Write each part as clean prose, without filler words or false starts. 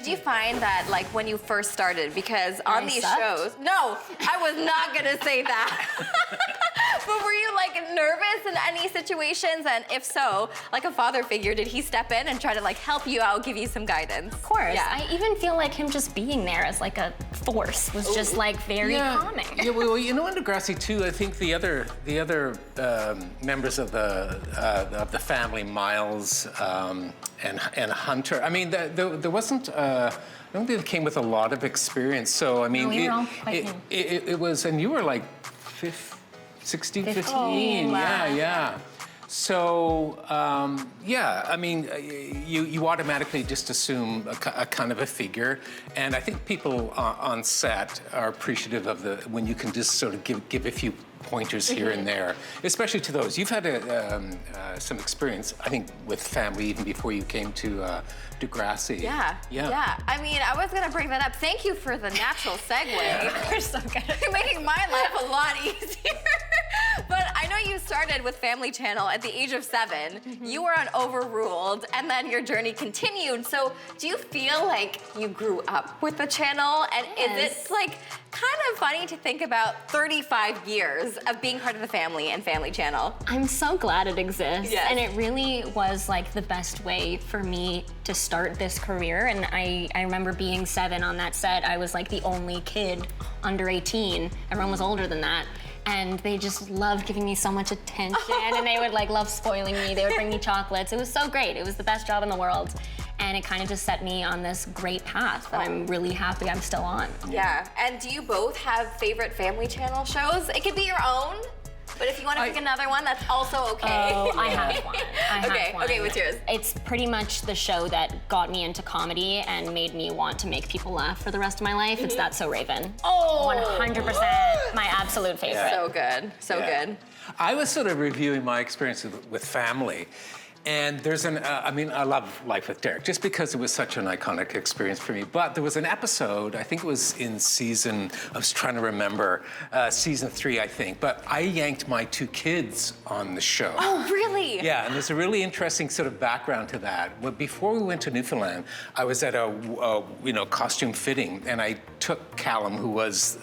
you find that, like, when you first started, because on these shows, no, I was not gonna say that. But were you, like, nervous in any situations? And if so, like a father figure, did he step in and try to, like, help you out, give you some guidance? Of course. Yeah. I even feel like him just being there as, like, a force was just, like, very calming. Yeah, well, you know, in Degrassi, too, I think the other members of the family, Miles and Hunter, I mean, there wasn't... I don't think they came with a lot of experience, so I mean, no, we were all quite new. It was, and you were like 16, 15, yeah. So, yeah, I mean, you automatically just assume a kind of a figure, and I think people on set are appreciative of when you can just sort of give a few pointers here and there, especially to those. You've had some experience, I think, with family even before you came to Degrassi. Yeah. I mean, I was gonna bring that up. Thank you for the natural segue. You're so good. You're making my life a lot easier. But I know you started with Family Channel at the age of 7. You were on Overruled, and then your journey continued. So do you feel like you grew up with the channel? And is it, like, kind of funny to think about 35 years of being part of the family and Family Channel? I'm so glad it exists. Yes. And it really was, like, the best way for me to start this career. And I remember being 7 on that set. I was, like, the only kid under 18. Everyone was older than that. And they just loved giving me so much attention, and they would, like, love spoiling me. They would bring me chocolates. It was so great. It was the best job in the world. And it kind of just set me on this great path that I'm really happy I'm still on. Yeah, and do you both have favorite Family Channel shows? It could be your own, but if you want to pick another one, that's also okay. Oh, I have one. Okay, what's yours? It's pretty much the show that got me into comedy and made me want to make people laugh for the rest of my life. It's That's So Raven. Oh! 100% my absolute favorite. So good, so good. I was sort of reviewing my experience with family. And there's I mean, I love Life with Derek, just because it was such an iconic experience for me. But there was an episode, I think it was in I was trying to remember, season 3, I think. But I yanked my 2 kids on the show. Oh, really? Yeah, and there's a really interesting sort of background to that. Well, before we went to Newfoundland, I was at a costume fitting, and I took Callum, who was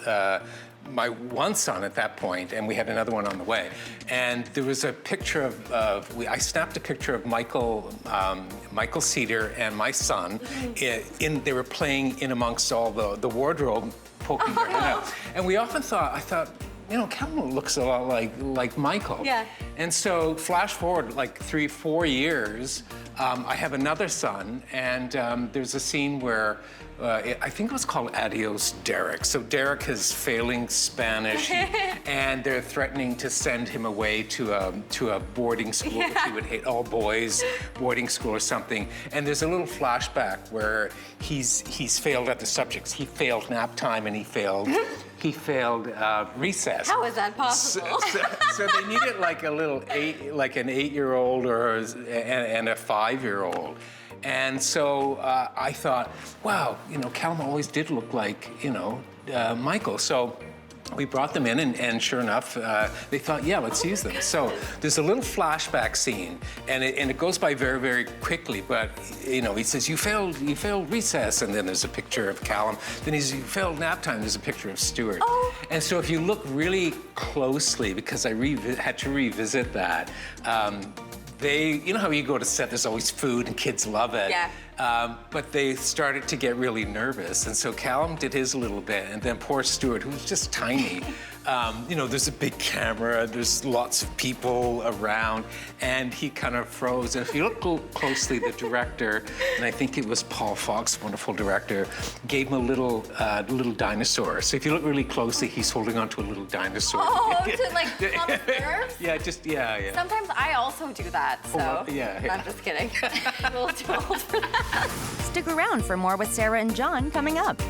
my one son at that point, and we had another one on the way. And there was a picture I snapped a picture of Michael Cedar and my son. They were playing in amongst all the wardrobe, poking their head out. And we often I thought, you know, Callum looks a lot like Michael. Yeah. And so flash forward like 3-4 years, I have another son, and there's a scene where I think it was called Adios, Derek. So Derek is failing Spanish, and they're threatening to send him away to a boarding school that he would hate, all boys boarding school or something. And there's a little flashback where he's failed at the subjects. He failed nap time, and he failed recess. How is that possible? So they needed like an 8-year-old and a 5-year-old. And so I thought, wow, you know, Callum always did look like, you know, Michael. So we brought them in, and sure enough, they thought, yeah, let's use them. So there's a little flashback scene, and it goes by very, very quickly. But you know, he says, "You failed recess," and then there's a picture of Callum. Then "You failed nap time." There's a picture of Stuart. Oh. And so if you look really closely, because I had to revisit that. You know how you go to set, there's always food and kids love it. Yeah. But they started to get really nervous. And so Callum did his a little bit, and then poor Stuart, who was just tiny, you know, there's a big camera, there's lots of people around, and he kind of froze. And if you look closely, the director, and I think it was Paul Fox, wonderful director, gave him a little dinosaur. So if you look really closely, he's holding onto a little dinosaur. Oh, to like calm his nerves? Yeah. Sometimes I also do that, so. Yeah. I'm just kidding. I'm a little too old for that. Stick around for more with Sara and John coming up.